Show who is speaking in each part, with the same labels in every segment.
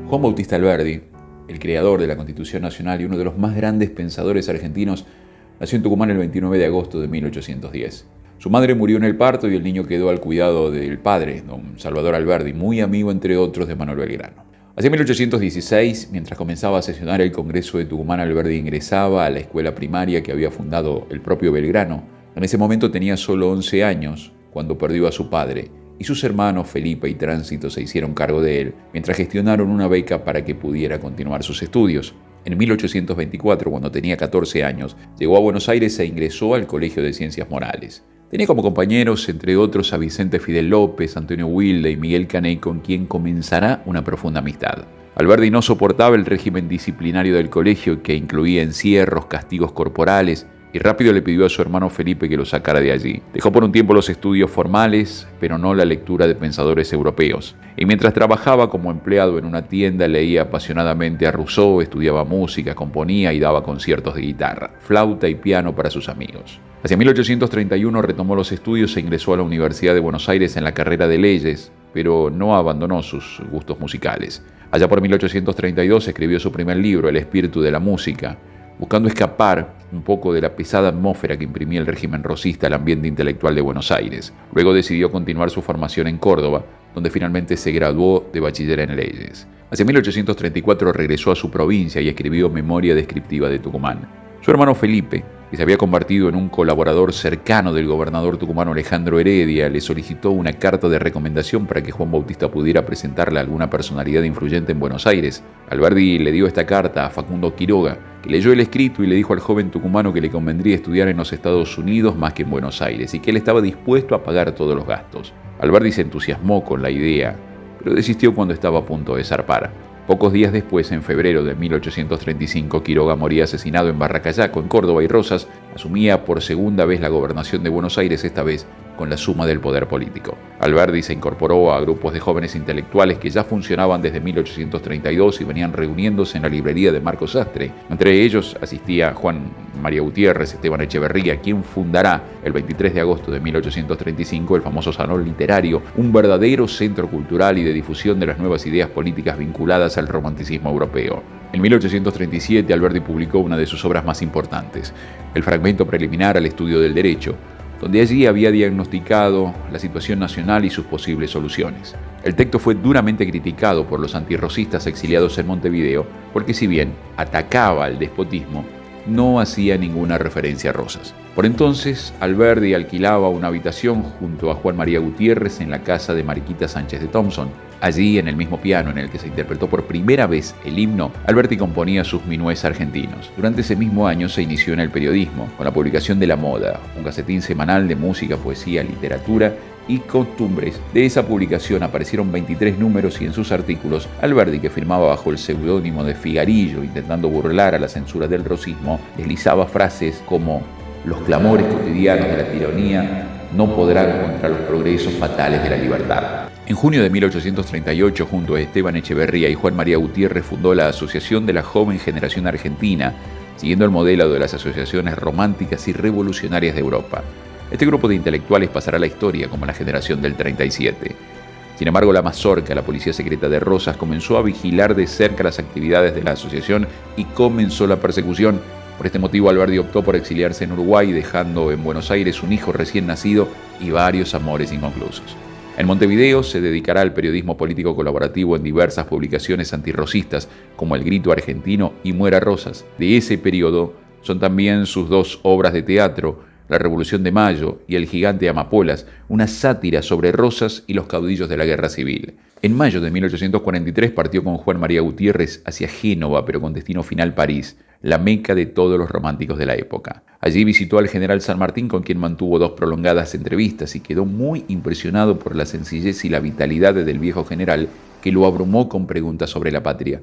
Speaker 1: Juan Bautista Alberdi, el creador de la Constitución Nacional y uno de los más grandes pensadores argentinos, nació en Tucumán el 29 de agosto de 1810. Su madre murió en el parto y el niño quedó al cuidado del padre, don Salvador Alberdi, muy amigo entre otros de Manuel Belgrano. Hacia 1816, mientras comenzaba a sesionar el Congreso de Tucumán, Alberdi ingresaba a la escuela primaria que había fundado el propio Belgrano. En ese momento tenía solo 11 años cuando perdió a su padre, y sus hermanos Felipe y Tránsito se hicieron cargo de él, mientras gestionaron una beca para que pudiera continuar sus estudios. En 1824, cuando tenía 14 años, llegó a Buenos Aires e ingresó al Colegio de Ciencias Morales. Tenía como compañeros, entre otros, a Vicente Fidel López, Antonio Wilde y Miguel Caney, con quien comenzará una profunda amistad. Alberdi no soportaba el régimen disciplinario del colegio, que incluía encierros, castigos corporales, y rápido le pidió a su hermano Felipe que lo sacara de allí. Dejó por un tiempo los estudios formales, pero no la lectura de pensadores europeos. Y mientras trabajaba como empleado en una tienda, leía apasionadamente a Rousseau, estudiaba música, componía y daba conciertos de guitarra, flauta y piano para sus amigos. Hacia 1831 retomó los estudios e ingresó a la Universidad de Buenos Aires en la carrera de Leyes, pero no abandonó sus gustos musicales. Allá por 1832 escribió su primer libro, El espíritu de la música, buscando escapar un poco de la pesada atmósfera que imprimía el régimen rosista al ambiente intelectual de Buenos Aires. Luego decidió continuar su formación en Córdoba, donde finalmente se graduó de bachiller en leyes. Hacia 1834 regresó a su provincia y escribió Memoria descriptiva de Tucumán. Su hermano Felipe, que se había convertido en un colaborador cercano del gobernador tucumano Alejandro Heredia, le solicitó una carta de recomendación para que Juan Bautista pudiera presentarle a alguna personalidad influyente en Buenos Aires. Alberdi le dio esta carta a Facundo Quiroga, que leyó el escrito y le dijo al joven tucumano que le convendría estudiar en los Estados Unidos más que en Buenos Aires y que él estaba dispuesto a pagar todos los gastos. Alberdi se entusiasmó con la idea, pero desistió cuando estaba a punto de zarpar. Pocos días después, en febrero de 1835, Quiroga moría asesinado en Barracayaco, en Córdoba, y Rosas asumía por segunda vez la gobernación de Buenos Aires, esta vez con la suma del poder político. Alberdi se incorporó a grupos de jóvenes intelectuales que ya funcionaban desde 1832 y venían reuniéndose en la librería de Marco Sastre. Entre ellos asistía Juan María Gutiérrez, Esteban Echeverría, quien fundará el 23 de agosto de 1835 el famoso Salón Literario, un verdadero centro cultural y de difusión de las nuevas ideas políticas vinculadas al romanticismo europeo. En 1837 Alberdi publicó una de sus obras más importantes, el fragmento preliminar al estudio del derecho, donde allí había diagnosticado la situación nacional y sus posibles soluciones. El texto fue duramente criticado por los antirrosistas exiliados en Montevideo, porque si bien atacaba al despotismo, no hacía ninguna referencia a Rosas. Por entonces, Alberdi alquilaba una habitación junto a Juan María Gutiérrez en la casa de Mariquita Sánchez de Thompson. Allí, en el mismo piano en el que se interpretó por primera vez el himno, Alberdi componía sus minués argentinos. Durante ese mismo año se inició en el periodismo, con la publicación de La Moda, un gacetín semanal de música, poesía, literatura y costumbres. De esa publicación aparecieron 23 números y en sus artículos, Alberdi, que firmaba bajo el seudónimo de Figarillo, intentando burlar a la censura del rosismo, deslizaba frases como «Los clamores cotidianos de la tiranía no podrán contra los progresos fatales de la libertad». En junio de 1838, junto a Esteban Echeverría y Juan María Gutiérrez, fundó la Asociación de la Joven Generación Argentina, siguiendo el modelo de las asociaciones románticas y revolucionarias de Europa. Este grupo de intelectuales pasará a la historia como la generación del 37. Sin embargo, la mazorca, la policía secreta de Rosas, comenzó a vigilar de cerca las actividades de la asociación y comenzó la persecución. Por este motivo, Alberdi optó por exiliarse en Uruguay, dejando en Buenos Aires un hijo recién nacido y varios amores inconclusos. En Montevideo se dedicará al periodismo político colaborativo en diversas publicaciones antirrosistas, como El Grito Argentino y Muera Rosas. De ese periodo son también sus dos obras de teatro, La Revolución de Mayo y El Gigante Amapolas, una sátira sobre Rosas y los caudillos de la Guerra Civil. En mayo de 1843 partió con Juan María Gutiérrez hacia Génova, pero con destino final París, la meca de todos los románticos de la época. Allí visitó al general San Martín, con quien mantuvo 2 prolongadas entrevistas, y quedó muy impresionado por la sencillez y la vitalidad del viejo general, que lo abrumó con preguntas sobre la patria.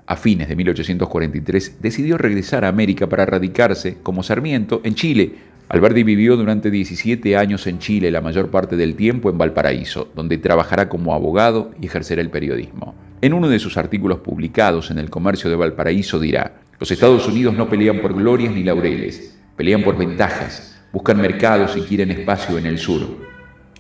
Speaker 1: A fines de 1843 decidió regresar a América para radicarse, como Sarmiento, en Chile. Alberdi vivió durante 17 años en Chile, la mayor parte del tiempo en Valparaíso, donde trabajará como abogado y ejercerá el periodismo. En uno de sus artículos publicados en El Comercio de Valparaíso dirá: «Los Estados Unidos no pelean por glorias ni laureles, pelean por ventajas, buscan mercados y quieren espacio en el sur.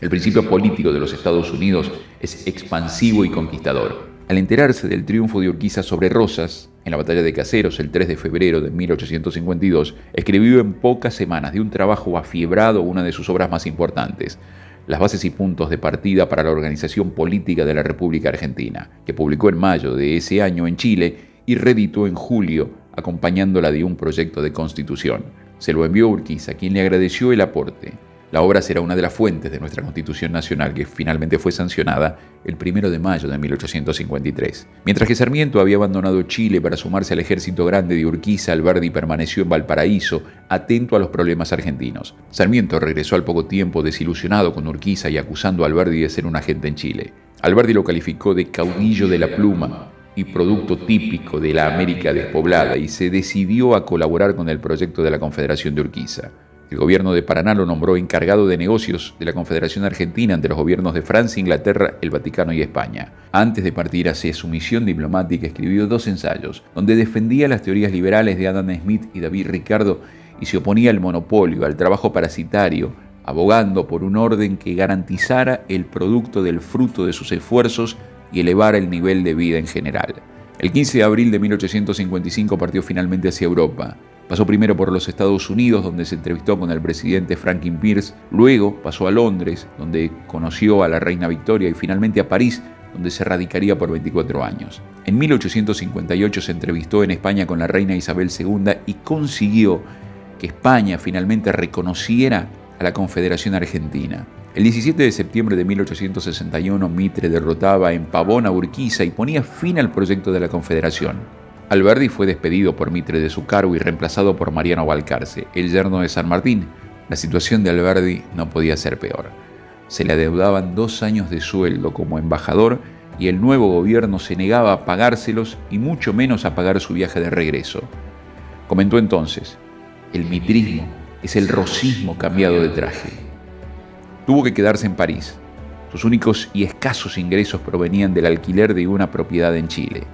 Speaker 1: El principio político de los Estados Unidos es expansivo y conquistador. Al enterarse del triunfo de Urquiza sobre Rosas, en la batalla de Caseros el 3 de febrero de 1852, escribió en pocas semanas de un trabajo afiebrado una de sus obras más importantes, Las bases y puntos de partida para la organización política de la República Argentina, que publicó en mayo de ese año en Chile y reeditó en julio, acompañándola de un proyecto de constitución. Se lo envió a Urquiza, quien le agradeció el aporte. La obra será una de las fuentes de nuestra Constitución Nacional, que finalmente fue sancionada el 1 de mayo de 1853. Mientras que Sarmiento había abandonado Chile para sumarse al ejército grande de Urquiza, Alberdi permaneció en Valparaíso, atento a los problemas argentinos. Sarmiento regresó al poco tiempo desilusionado con Urquiza y acusando a Alberdi de ser un agente en Chile. Alberdi lo calificó de caudillo de la pluma y producto típico de la América despoblada, y se decidió a colaborar con el proyecto de la Confederación de Urquiza. El gobierno de Paraná lo nombró encargado de negocios de la Confederación Argentina ante los gobiernos de Francia, Inglaterra, el Vaticano y España. Antes de partir hacia su misión diplomática, escribió 2 ensayos, donde defendía las teorías liberales de Adam Smith y David Ricardo y se oponía al monopolio, al trabajo parasitario, abogando por un orden que garantizara el producto del fruto de sus esfuerzos y elevara el nivel de vida en general. El 15 de abril de 1855 partió finalmente hacia Europa. Pasó primero por los Estados Unidos, donde se entrevistó con el presidente Franklin Pierce, luego pasó a Londres, donde conoció a la reina Victoria, y finalmente a París, donde se radicaría por 24 años. En 1858 se entrevistó en España con la reina Isabel II y consiguió que España finalmente reconociera a la Confederación Argentina. El 17 de septiembre de 1861, Mitre derrotaba en Pavón a Urquiza y ponía fin al proyecto de la Confederación. Alberdi fue despedido por Mitre de su cargo y reemplazado por Mariano Balcarce, el yerno de San Martín. La situación de Alberdi no podía ser peor. Se le adeudaban 2 años de sueldo como embajador y el nuevo gobierno se negaba a pagárselos y mucho menos a pagar su viaje de regreso. Comentó entonces: el mitrismo es el rosismo cambiado de traje. Tuvo que quedarse en París. Sus únicos y escasos ingresos provenían del alquiler de una propiedad en Chile.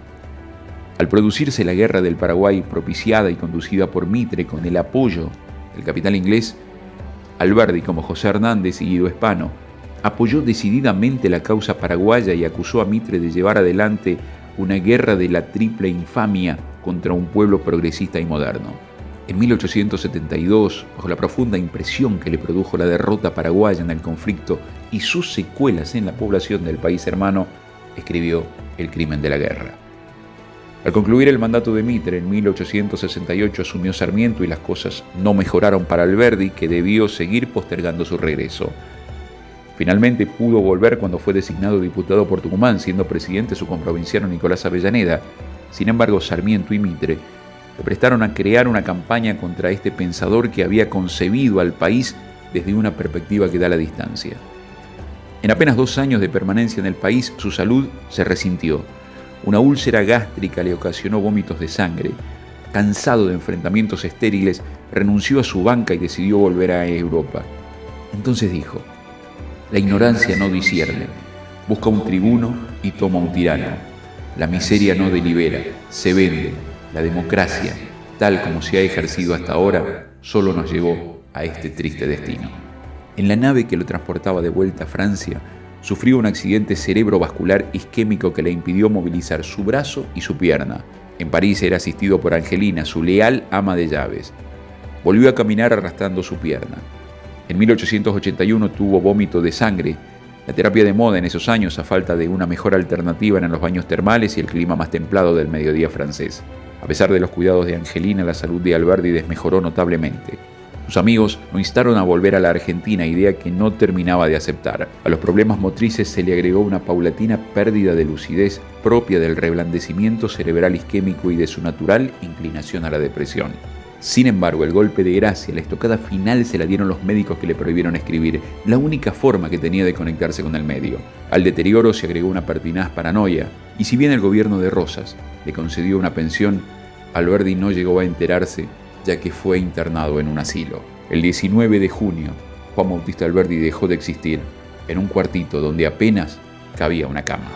Speaker 1: Al producirse la Guerra del Paraguay, propiciada y conducida por Mitre con el apoyo del capital inglés, Alberdi, como José Hernández y Guido Espano, apoyó decididamente la causa paraguaya y acusó a Mitre de llevar adelante una guerra de la triple infamia contra un pueblo progresista y moderno. En 1872, bajo la profunda impresión que le produjo la derrota paraguaya en el conflicto y sus secuelas en la población del país hermano, escribió El crimen de la guerra. Al concluir el mandato de Mitre en 1868 asumió Sarmiento y las cosas no mejoraron para Alberdi, que debió seguir postergando su regreso. Finalmente pudo volver cuando fue designado diputado por Tucumán, siendo presidente su comprovinciano Nicolás Avellaneda. Sin embargo, Sarmiento y Mitre le prestaron a crear una campaña contra este pensador que había concebido al país desde una perspectiva que da la distancia. En apenas 2 años de permanencia en el país, su salud se resintió. Una úlcera gástrica le ocasionó vómitos de sangre. Cansado de enfrentamientos estériles, renunció a su banca y decidió volver a Europa. Entonces dijo: la ignorancia no discierne, busca un tribuno y toma un tirano. La miseria no delibera, se vende. La democracia, tal como se ha ejercido hasta ahora, solo nos llevó a este triste destino. En la nave que lo transportaba de vuelta a Francia, sufrió un accidente cerebrovascular isquémico que le impidió movilizar su brazo y su pierna. En París era asistido por Angelina, su leal ama de llaves. Volvió a caminar arrastrando su pierna. En 1881 tuvo vómito de sangre. La terapia de moda en esos años, a falta de una mejor alternativa, eran los baños termales y el clima más templado del mediodía francés. A pesar de los cuidados de Angelina, la salud de Alberdi desmejoró notablemente. Sus amigos lo instaron a volver a la Argentina, idea que no terminaba de aceptar. A los problemas motrices se le agregó una paulatina pérdida de lucidez propia del reblandecimiento cerebral isquémico y de su natural inclinación a la depresión. Sin embargo, el golpe de gracia, la estocada final, se la dieron los médicos que le prohibieron escribir, la única forma que tenía de conectarse con el medio. Al deterioro se agregó una pertinaz paranoia, y si bien el gobierno de Rosas le concedió una pensión, Alberdi no llegó a enterarse, ya que fue internado en un asilo. El 19 de junio, Juan Bautista Alberdi dejó de existir en un cuartito donde apenas cabía una cama.